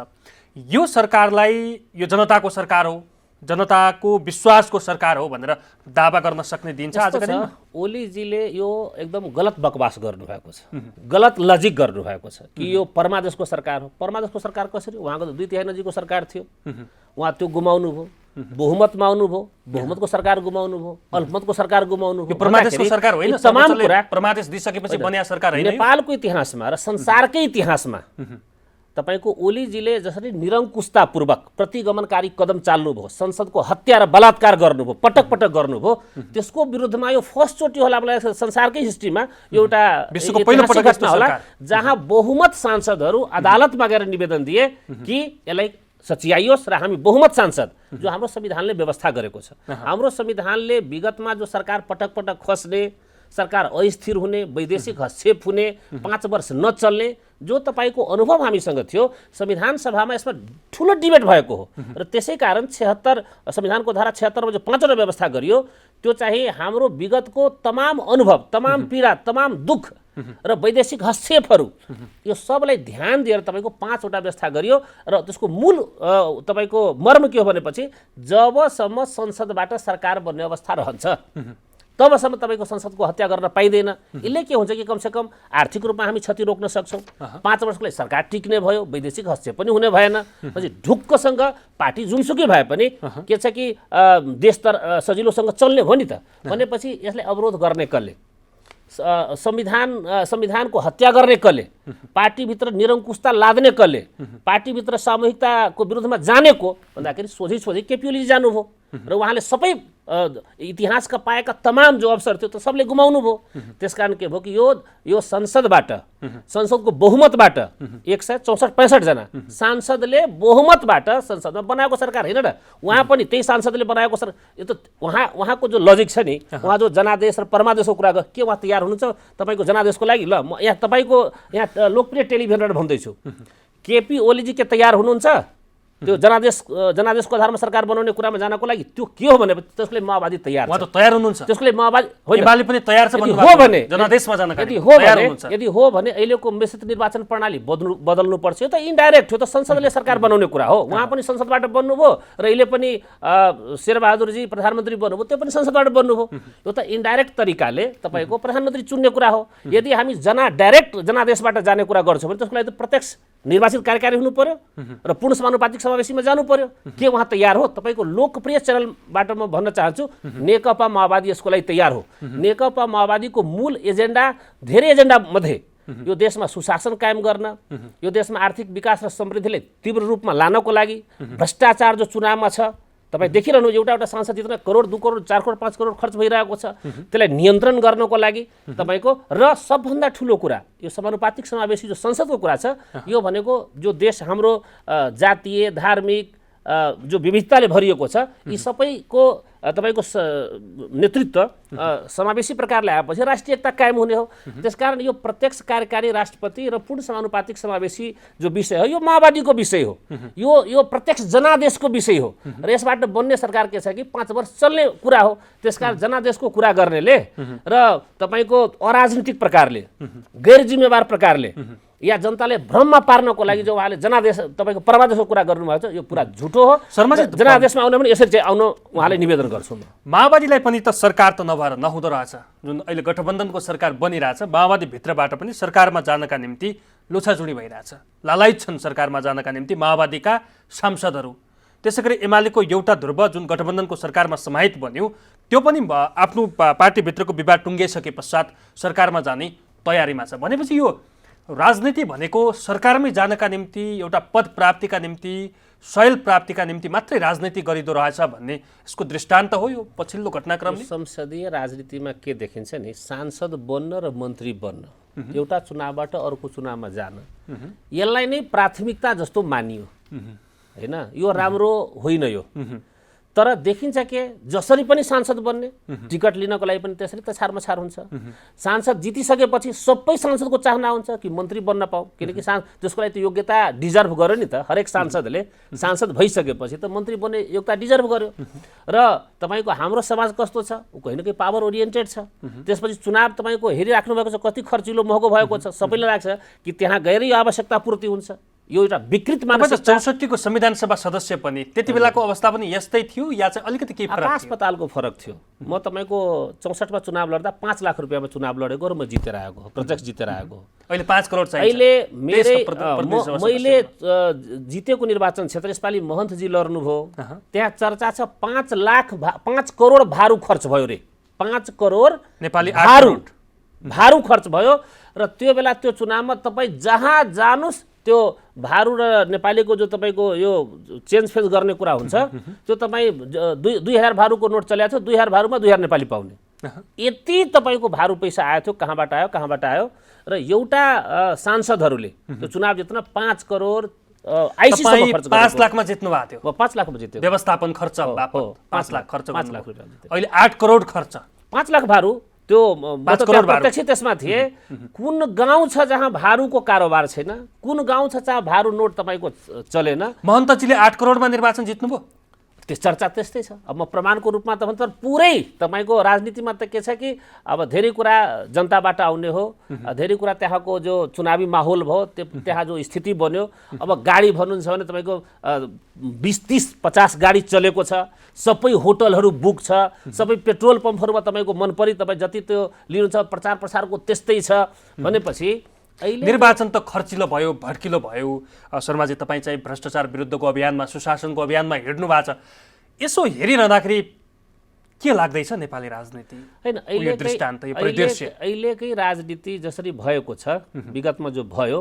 यो सरकारलाई यो जनताको सरकार हो, जनताको विश्वासको सरकार हो भनेर दावा गर्न सक्ने दिन्छ आजका दिनमा? ओलीजीले यो एकदम गलत बकवास गर्नुभएको छ, गलत लजिक गर्नुभएको छ कि यो परमादेशको सरकार हो। परमादेशको सरकार कसरी? उहाँको त 2/3 नजिकको सरकार थियो, उहाँ त्यो गुमाउनु भयो, बहुमतमा आउनुभयो, बहुमतको सरकार गुमाउनु भयो, अल्पमतको सरकार गुमाउनु भयो। परमादेशको सरकार होइन, तमाम कुरा परमादेश दिइसकेपछि बन्या सरकार होइन। नेपालको इतिहासमा र संसारकै इतिहासमा तपाईको ओलीजीले जसरी निरङ्कुशतापूर्वक प्रतिगमनकारी कदम चाल्नुभयो, संसदको हत्या र बलात्कार गर्नुभयो, पटक पटक गर्नुभयो, त्यसको विरुद्धमा यो फर्स्ट चोटि होला मलाई संसारकै हिस्ट्रीमा एउटा विश्वको पहिलो पटक घटना होला जहाँ बहुमत सांसदहरू अदालतमा गएर निवेदन दिए कि यसलाई सच्याइयोस् र हामी बहुमत सांसद जो हाम्रो संविधानले व्यवस्था गरेको छ, हाम्रो संविधानले विगतमा जो सरकार पटक पटक खस्ने, सरकार अस्थिर हुने, वैदेशिक हस्तक्षेप हुने, 5 वर्ष नचल्ने जो तपाईँको अनुभव हामीसँग थियो, संविधान सभामा यसमा ठुलो डिबेट भएको हो र त्यसै कारण 76 संविधानको धारा 76 मा जो 5वटा व्यवस्था गरियो त्यो चाहिँ हाम्रो विगतको तमाम अनुभव, तमाम पीडा, तमाम दुःख र वैदेशिक हस्तक्षेपहरू यो सबलाई ध्यान दिएर तपाईँको 5वटा व्यवस्था गरियो र त्यसको मूल तपाईँको मर्म के हो भनेपछि जबसम्म संसदबाट सरकार बन्ने अवस्था रहन्छ तबसम्म तपाईँको संसदको हत्या गर्न पाइँदैन। यसले के हुन्छ कि कमसेकम आर्थिक रूपमा हामी क्षति रोक्न सक्छौँ, 5 वर्षको लागि सरकार टिक्ने भयो, वैदेशिक हस्तक्षेप पनि हुने भएन, पछि ढुक्कसँग पार्टी जुनसुकै भए पनि के छ कि देश त सजिलोसँग चल्ने हो नि त, भनेपछि यसलाई अवरोध गर्ने कसले, संविधानको हत्या गर्ने कसले, पार्टीभित्र निरङ्कुशता लाद्ने कसले, पार्टीभित्र सामूहिकताको विरुद्धमा जानेको भन्दाखेरि सोझै केपी ओलीजी जानुभयो र उहाँले सबै इतिहासका पाएका तमाम जो अवसर थियो त्यो सबले गुमाउनु भयो। त्यसकारण के भयो कि यो संसदबाट, संसदको बहुमतबाट 164-65 जना सांसदले बहुमतबाट संसदमा बनाएको सरकार होइन र उहाँ पनि त्यही सांसदले बनाएको सरकार। यो त उहाँको जो लजिक छ नि, उहाँ जो जनादेश र परमादेशको कुरा के उहाँ तयार हुनुहुन्छ तपाईँको जनादेशको लागि? ल म यहाँ तपाईँको यहाँ लोकप्रिय टेलिभिजनबाट भन्दैछु, केपी ओलीजी के तयार हुनुहुन्छ त्यो जनादेशको आधारमा सरकार बनाउने कुरामा जानको लागि? त्यो के हो भने त्यसले माओवादी तयार छ, तयार हुनुहुन्छ, त्यसले माओवादी एमाले पनि तयार छ हो भने जनादेशमा जानका यदि हो भने अहिलेको मिश्रित निर्वाचन प्रणाली बदल्नु पर्छ। यो त इन्डाइरेक्ट हो, त संसदले सरकार बनाउने कुरा हो। उहाँ पनि संसदबाट बन्नुभयो र अहिले पनि शेरबहादुरजी प्रधानमन्त्री बन्नुभयो, त्यो पनि संसदबाट बन्नुभयो। यो त इन्डाइरेक्ट तरिकाले तपाईँको प्रधानमन्त्री चुन्ने कुरा हो। यदि हामी डाइरेक्ट जनादेशबाट जाने कुरा गर्छौँ भने त्यसको लागि त प्रत्यक्ष निर्वाचित कार्यकारी हुनु पर्यो र पूर्ण समानुपातिक समावेशीमा जानु पर्यो। के उहाँ तयार हो? तपाईँको लोकप्रिय च्यानलबाट म भन्न चाहन्छु, नेकपा माओवादी यसको लागि तयार हो। नेकपा माओवादीको मूल एजेन्डा, धेरै एजेन्डा मध्ये यो देशमा सुशासन कायम गर्न, यो देशमा आर्थिक विकास र समृद्धिलाई तीव्र रूपमा लानको लागि, भ्रष्टाचार जो चुनावमा छ तपाईँ देखिरहनु, एउटा सांसद जित्न करोड 2 करोड 4 करोड 5 करोड खर्च भइरहेको छ, त्यसलाई नियन्त्रण गर्नको लागि तपाईँको र सबभन्दा ठुलो कुरा यो समानुपातिक समावेशी जो संसदको कुरा छ, यो भनेको जो देश हाम्रो जातीय धार्मिक जो विविधताले भरिएको छ यी सबैको तपाईँको नेतृत्व समावेशी प्रकारले आएपछि राष्ट्रिय एकता कायम हुने हो। त्यसकारण यो प्रत्यक्ष कार्यकारी राष्ट्रपति र पूर्ण समानुपातिक समावेशी जो विषय हो यो माओवादीको विषय हो, यो प्रत्यक्ष जनादेशको विषय हो र यसबाट बन्ने सरकार के छ कि 5 वर्ष चल्ने कुरा हो। त्यसकारण जनादेशको कुरा गर्नेले र तपाईँको अराजनीतिक प्रकारले, गैर जिम्मेवार प्रकारले या जनताले भ्रममा पार्नको लागि जो उहाँले जनादेश तपाईँको परमादेशको कुरा गर्नुभएको छ यो पुरा झुटो हो। जनादेशमा आउन पनि यसरी चाहिँ आउन उहाँले निवेदन गर्छु। माओवादीलाई पनि त सरकार त नभएर नहुँदो रहेछ, जुन अहिले गठबन्धनको सरकार बनिरहेछ, माओवादी भित्रबाट पनि सरकारमा जानका निम्ति लोछाचुडी भइरहेछ, लालायत छन् सरकारमा जानका निम्ति माओवादीका सांसदहरू। त्यसै गरी एमालेको एउटा ध्रुव जुन गठबन्धनको सरकारमा समाहित बन्यो त्यो पनि आफ्नो पार्टीभित्रको विवाद टुङ्गिसके पश्चात सरकारमा जाने तयारीमा छ। भनेपछि यो राजनीति भनेको सरकारमै जानका निम्ति एउटा पद प्राप्तिका निम्ति शैल प्राप्तिका निम्ति मात्रै राजनीति गरिदो रहेछ भन्ने यसको दृष्टान्त हो यो पछिल्लो घटनाक्रमले। संसदीय राजनीतिमा के देखिन्छ नि, सांसद बन्न र मन्त्री बन्न, एउटा चुनावबाट अर्को चुनावमा जान, यसलाई नै प्राथमिकता जस्तो मानियो हैन। यो राम्रो होइन यो। तर देखिन्छ के जसरी पनि सांसद बन्ने, टिकट लिनको लागि पनि त्यसरी तछार मछार हुन्छ। सांसद जितिसकेपछि सबै सांसदको चाहना हुन्छ कि मन्त्री बन्न पाऊ, किनकि त्यसको लागि त योग्यता डिजर्भ गर्यो नि त। हरेक सांसदले सांसद भइसकेपछि त मन्त्री बन्ने योग्यता डिजर्भ गर्यो। र तपाईको हाम्रो समाज कस्तो छ, कहीँ न कहीँ पावर ओरिएन्टेड छ। त्यसपछि चुनाव तपाईको हेरिराख्नु भएको छ, कति खर्चिलो महँगो भएको छ। सबैलाई लाग्छ कि त्यहाँ गएर यो आवश्यकता पूर्ति हुन्छ। यो एउटा विकृत मानसिकता। 64 को संविधान सभा सदस्य पनि त्यति बेलाको अवस्था पनि यस्तै थियो या चाहिँ अलिकति केही फरक थियो? अस्पतालको फरक थियो। म तपाईको 64 मा चुनाव लड्दा 5 लाख रुपैयाँमा चुनाव लडेको र म जितेर आएको, प्रत्यक्ष जितेर आएको। अहिले 5 करोड चाहिन्छ। अहिले मैले जितेको निर्वाचन क्षेत्र यसपालि महन्तजी लड्नुभयो, त्यहाँ चर्चा छ 5 करोड भारू खर्च भयो रे। 5 करोड नेपाली भारू खर्च भयो। र त्यो बेला त्यो चुनावमा तपाईँ जहाँ जानुस् त्यो भारू र नेपालीको जो तपाईको यो चेन्ज फेन्ज गर्ने कुरा हुन्छ, त्यो तपाईँ 2000 भारूको नोट चलेको थियो, 2000 भारूमा 2000 नेपाली पाउने, यति तपाईको भारू पैसा आयो थियो। कहाँबाट आयो? र एउटा सांसदहरूले त्यो चुनाव जित्न 5 करोड आइसीसम्म खर्च 5 लाखमा जित्नु भएको थियो। 5 लाखमा जित्यो। व्यवस्थापन खर्च बापत 5 लाख खर्च, 5 लाख रुपैयाँ जित्यो। अहिले 8 करोड खर्च, 5 लाख भारू। त्यो 5 करोड प्रत्यक्ष त्यसमा थिए। कुन गाउँ छ जहाँ भारूको कारोबार छैन, कुन गाउँ छ जहाँ भारू नोट तपाईको चलेन। महन्तजीले 8 करोडमा निर्वाचन जित्नुभयो, त्यस चर्चा त्यस्तै छ। अब म प्रमाणको रूपमा त भन्छ, पुरै तपाईको राजनीतिमा त के छ कि अब धेरै कुरा जनताबाट आउने हो, धेरै कुरा त्यहाँको जो चुनावी माहौल भयो, त्यहाँ जो स्थिति बन्यो। अब गाडी भन्नुहुन्छ भने तपाईको 20-30-50 गाडी चलेको छ, सबै होटलहरू बुक छ, सबै पेट्रोल पम्पहरूमा तपाईको मनपरी तपाईँ जति त्यो लिनुहुन्छ, प्रचार प्रसारको त्यस्तै छ। भनेपछि निर्वाचन त खर्चिलो भयो, भड्किलो भयो। शर्माजी, तपाईँ चाहिँ भ्रष्टाचार विरुद्धको अभियानमा, सुशासनको अभियानमा हिँड्नु भएको छ। यसो हेरिरहँदाखेरि के लाग्दैछ नेपाली राजनीति? हैन, अहिलेकै राजनीति जसरी भएको छ, विगतमा जो भयो,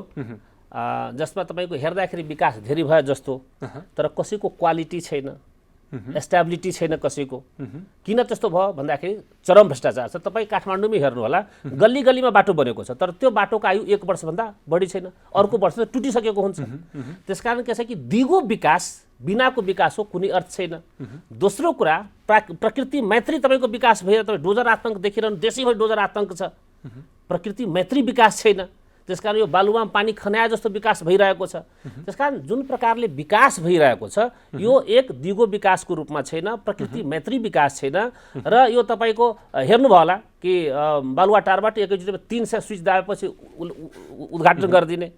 जसमा तपाईको हेर्दाखेरि विकास धेरै भयो जस्तो, तर कसैको क्वालिटी छैन, एस्टाबिलिटी छैन कसैको। किन त्यस्तो भयो भन्दाखेरि चरम भ्रष्टाचार छ। तपाईँ काठमाडौँमै हेर्नु होला, गल्ली गल्लीमा बाटो बनेको छ, तर त्यो बाटोको आयु 1 वर्षभन्दा बढी छैन, अर्को वर्ष त टुटिसकेको हुन्छ। त्यसकारण के छ कि दिगो विकास बिनाको विकास हो, कुनै अर्थ छैन। दोस्रो कुरा, प्रकृति मैत्री तपाईँको विकास भएर तपाईँ डोजर आतङ्क देखिरहनु, देशैभरि डोजर आतङ्क छ, प्रकृति मैत्री विकास छैन। त्यसकारण यो बालुवामा पानी खनाए जस्तो विकास भइरहेको छ। त्यसकारण जुन प्रकारले विकास भइरहेको छ, यो एक दिगो विकासको रूपमा छैन, प्रकृति मैत्री विकास छैन। र यो तपाईको हेर्नुभयो होला कि बालुवा टारबाट एकैचोटिमा 300 स्विच दाबेपछि उद्घाटन गरिदिने,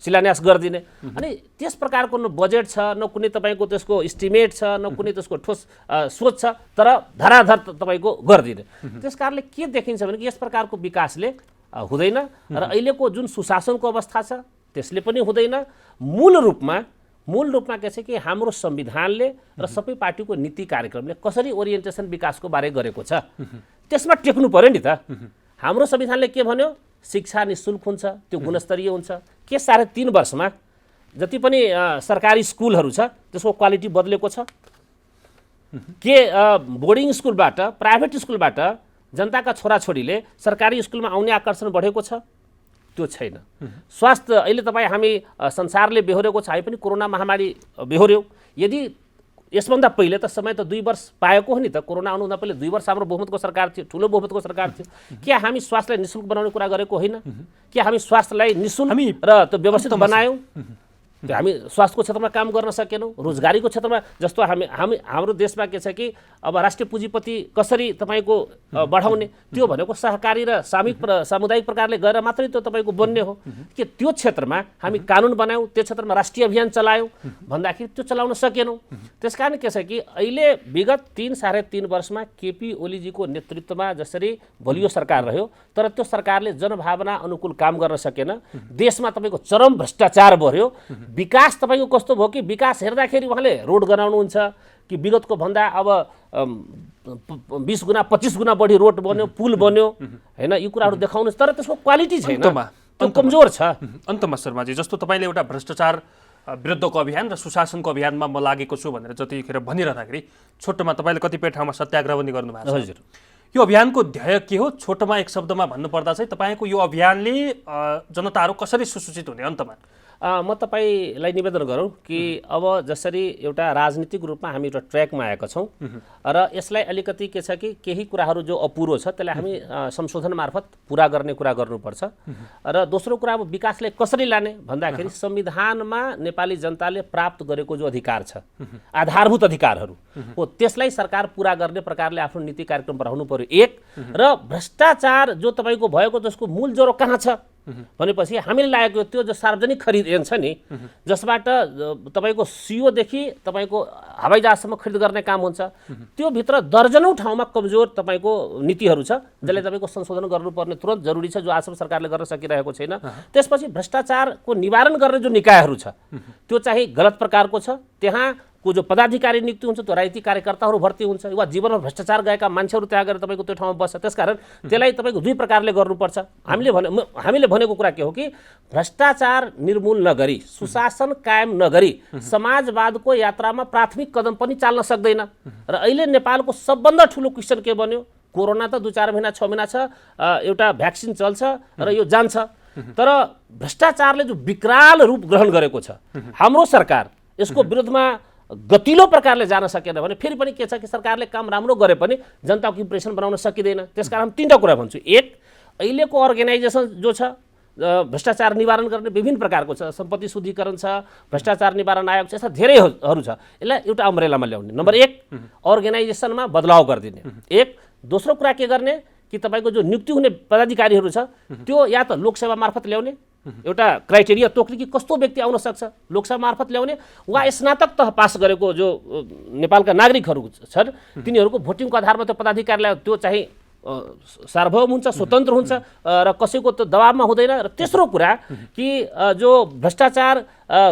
शिलान्यास गरिदिने। अनि त्यस प्रकारको न बजेट छ, न कुनै तपाईको त्यसको इस्टिमेट छ, न कुनै त्यसको ठोस सोच छ, तर धराधर तपाईको गरिदिने। त्यसकारणले के देखिन्छ भने यस प्रकारको विकासले हुँदैन। र अहिलेको जुन सुशासनको अवस्था छ त्यसले पनि हुँदैन। मूल रूपमा के छ कि हाम्रो संविधानले र सबै पार्टीको नीति कार्यक्रमले कसरी ओरिएन्टेसन विकासको बारे गरेको छ, त्यसमा टेक्नु पर्यो नि त। हाम्रो संविधानले के भन्यो? शिक्षा निःशुल्क हुन्छ, त्यो गुणस्तरीय हुन्छ। के 3.5 वर्षमा जति पनि सरकारी स्कुलहरू छ त्यसको क्वालिटी बदलेको छ? के बोर्डिङ स्कुलबाट, प्राइभेट स्कुलबाट जनताका छोराछोरीले सरकारी स्कुलमा आउने आकर्षण बढेको छ? त्यो छैन। स्वास्थ्य अहिले तपाईँ हामी संसारले बेहोरेको छ, हामी पनि कोरोना महामारी बेहोर्यौँ। यदि यसभन्दा पहिले त समय त 2 वर्ष पाएको हो नि त, कोरोना आउनुभन्दा पहिले 2 वर्ष हाम्रो बहुमतको सरकार थियो, ठुलो बहुमतको सरकार थियो। के हामी स्वास्थ्यलाई निःशुल्क बनाउने कुरा गरेको होइन? के हामी स्वास्थ्यलाई निःशुल्क र त्यो व्यवस्थित बनायौँ? हामी स्वास्थ्यको क्षेत्रमा काम गर्न सकेनौँ। रोजगारीको क्षेत्रमा जस्तो हाम्रो देशमा के छ कि अब राष्ट्रिय पुँजीपति कसरी तपाईँको बढाउने, त्यो भनेको सहकारी र सामुदायिक प्रकारले गएर मात्रै त्यो तपाईँको बन्ने हो। कि त्यो क्षेत्रमा हामी कानुन बनायौँ, त्यो क्षेत्रमा राष्ट्रिय अभियान चलायौँ भन्दाखेरि त्यो चलाउन सकेनौँ। त्यसकारण के छ कि अहिले विगत 3-3.5 वर्षमा केपी ओलीजीको नेतृत्वमा जसरी बलियो सरकार रह्यो, तर त्यो सरकारले जनभावना अनुकूल काम गर्न सकेन। देशमा तपाईँको चरम भ्रष्टाचार बढ्यो, विकास तपाईँको कस्तो भयो कि विकास हेर्दाखेरि उहाँले रोड बनाउनुहुन्छ कि विगतको भन्दा अब 20 गुणा 25 गुणा बढी रोड बन्यो, पुल बन्यो, होइन, यी कुराहरू देखाउनुहोस्, तर त्यसको क्वालिटी छैन, त्यो कमजोर छ। अन्तमा शर्माजी, जस्तो तपाईँले एउटा भ्रष्टाचार विरुद्धको अभियान र सुशासनको अभियानमा म लागेको छु भनेर जतिखेर भनिरहँदाखेरि छोटोमा तपाईँले कतिपय ठाउँमा सत्याग्रह पनि गर्नुभएको छ। हजुर, यो अभियानको ध्येय के हो? छोटोमा एक शब्दमा भन्नुपर्दा चाहिँ तपाईँको यो अभियानले जनताहरू कसरी सुसूचित हुने अन्तमा? म तपाईँलाई निवेदन गरौँ कि अब जसरी एउटा राजनीतिक रूपमा हामी एउटा ट्र्याकमा आएका छौँ र यसलाई अलिकति के छ कि केही कुराहरू जो अपुरो छ त्यसलाई हामी संशोधन मार्फत पुरा गर्ने कुरा गर्नुपर्छ। र दोस्रो कुरा, अब विकासलाई कसरी लाने भन्दाखेरि संविधानमा नेपाली जनताले प्राप्त गरेको जो अधिकार छ, आधारभूत अधिकारहरू हो, त्यसलाई सरकार पुरा गर्ने प्रकारले आफ्नो नीति कार्यक्रम बनाउनु पर्यो एक। र भ्रष्टाचार जो तपाईँको भएको जसको मूल ज्वरो कहाँ छ भनेपछि हामीले लागेको त्यो जो सार्वजनिक खरिद ऐन छ नि, जसबाट तपाईँको सिओदेखि तपाईँको हवाईजहाजसम्म खरिद गर्ने काम हुन्छ, त्यो भित्र दर्जनौँ ठाउँमा कमजोर तपाईँको नीतिहरू छ जसले तपाईँको संशोधन गर्नुपर्ने तुरन्त जरुरी छ, जो आजसम्म सरकारले गर्न सकिरहेको छैन। त्यसपछि भ्रष्टाचारको निवारण गर्ने जो निकायहरू छ त्यो चाहिँ गलत प्रकारको छ, त्यहाँ को जो पदाधिकारी नियुक्ति हुन्छ त्यो राजनीतिक कार्यकर्ताहरू भर्ती हुन्छ वा जीवनमा भ्रष्टाचार गएका मान्छेहरू त्यहाँ गएर तपाईँको त्यो ठाउँमा बस्छ। त्यसकारण त्यसलाई तपाईँको दुई प्रकारले गर्नुपर्छ। हामीले भनेको कुरा के हो कि भ्रष्टाचार निर्मूल नगरी, सुशासन कायम नगरी समाजवादको यात्रामा प्राथमिक कदम पनि चाल्न सक्दैन। र अहिले नेपालको सबभन्दा ठुलो क्वेसन के बन्यो, कोरोना त 2-4 महिना 6 महिना छ, एउटा भ्याक्सिन चल्छ र यो जान्छ, तर भ्रष्टाचारले जो विकराल रूप ग्रहण गरेको छ, हाम्रो सरकार यसको विरुद्धमा गतिलो प्रकारले जान सकेन भने फेरि पनि के छ कि सरकारले काम राम्रो गरे पनि जनताको इम्प्रेसन बनाउन सकिँदैन। त्यसकारण हम 3टा कुरा भन्छु। एक, अहिलेको अर्गनाइजेसन जो छ भ्रष्टाचार निवारण गर्ने विभिन्न प्रकारको छ, सम्पत्ति शुद्धिकरण छ, भ्रष्टाचार निवारण आयोग छ, यस्ता धेरैहरू छ, यसलाई एउटा अम्ब्रेलामा ल्याउने। नम्बर 1, अर्गनाइजेसनमा बदलाव गरिदिने। एक। दोस्रो कुरा के गर्ने कि तपाईँको जो नियुक्ति हुने पदाधिकारीहरू छ त्यो या त लोकसेवा मार्फत ल्याउने, एउटा क्राइटेरिया तोक्ने कि कस्तो व्यक्ति आउन सक्छ, लोकसेवा मार्फत ल्याउने, वा स्नातक तह पास गरेको जो नेपालका नागरिकहरू छन् तिनीहरूको भोटिङको आधारमा त्यो पदाधिकारीलाई त्यो चाहिँ सार्वभौम हुन्छ, स्वतन्त्र हुन्छ र कसैको त्यो दबावमा हुँदैन। र तेस्रो कुरा कि जो भ्रष्टाचार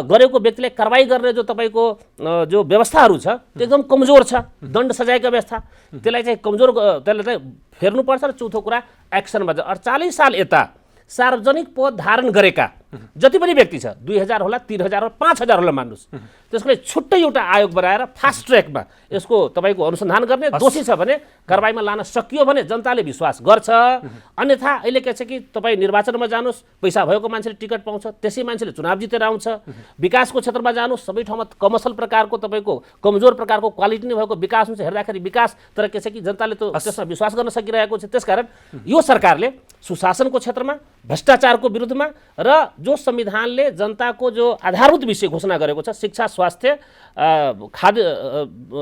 गरेको व्यक्तिलाई कारबाही गर्ने जो तपाईँको जो व्यवस्थाहरू छ त्यो एकदम कमजोर छ, दण्ड सजायका व्यवस्था, त्यसलाई चाहिँ कमजोर, त्यसलाई चाहिँ फेर्नुपर्छ। र चौथो कुरा, एक्सनमा 48 साल यता सार्वजनिक पद धारण गरेका जति पनि व्यक्ति छ, 2000 होला, 3000 होला, 5000 होला मान्नुहोस्, त्यसको लागि छुट्टै एउटा आयोग बनाएर फास्ट ट्र्याकमा यसको तपाईँको अनुसन्धान गर्ने, दोषी छ भने कारबाहीमा लान सकियो भने जनताले विश्वास गर्छ। अन्यथा अहिले के छ कि तपाईँ निर्वाचनमा जानुहोस्, पैसा भएको मान्छेले टिकट पाउँछ, त्यसै मान्छेले चुनाव जितेर आउँछ। विकासको क्षेत्रमा जानुहोस्, सबै ठाउँमा कमर्सियल प्रकारको तपाईँको कमजोर प्रकारको क्वालिटी नै भएको विकास हुन्छ, हेर्दाखेरि विकास, तर के छ कि जनताले त्यो त्यसमा विश्वास गर्न सकिरहेको छ। त्यसकारण यो सरकारले सुशासनको क्षेत्रमा, भ्रष्टाचारको विरुद्धमा र जो संविधानले जनताको जो आधारभूत विषय घोषणा गरेको छ, शिक्षा, स्वास्थ्य, खाद्य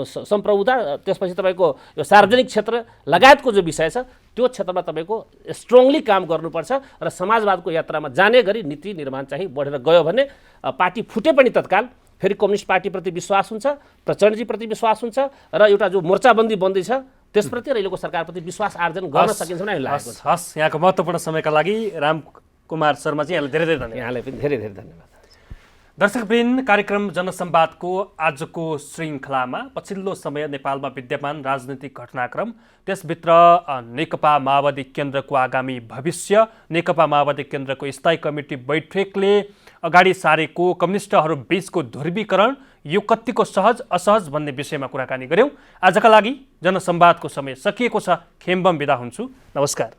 सम्प्रभुता, त्यसपछि तपाईँको यो सार्वजनिक क्षेत्र लगायतको जो विषय छ त्यो क्षेत्रमा तपाईँको स्ट्रङली काम गर्नुपर्छ र समाजवादको यात्रामा जाने गरी नीति निर्माण चाहिँ बढेर गयो भने पार्टी फुटे पनि तत्काल फेरि कम्युनिस्ट पार्टीप्रति विश्वास हुन्छ, प्रचण्डजीप्रति विश्वास हुन्छ र एउटा जो मोर्चाबन्दी बन्दैछ त्यसप्रति र अहिलेको सरकारप्रति विश्वास आर्जन गर्न सकिन्छ भने हामीलाई लागेको छ। हस्, यहाँको महत्त्वपूर्ण समयका लागि रामकुमार शर्माजी, यहाँलाई धेरै धेरै धन्यवाद। यहाँलाई पनि धेरै धेरै धन्यवाद। दर्शकवृन्द, कार्यक्रम जनसंवादको आजको श्रृङ्खलामा पछिल्लो समय नेपालमा विद्यमान राजनीतिक घटनाक्रम, त्यसभित्र नेकपा माओवादी केन्द्रको आगामी भविष्य, नेकपा माओवादी केन्द्रको स्थायी कमिटी बैठकले अगाडि सारेको कम्युनिस्टहरू बीचको ध्रुवीकरण, यो कतिको सहज असहज भन्ने विषयमा कुराकानी गर्यौँ। आजका लागि जनसंवादको समय सकिएको छ। खेम्बम बिदा हुन्छु। नमस्कार।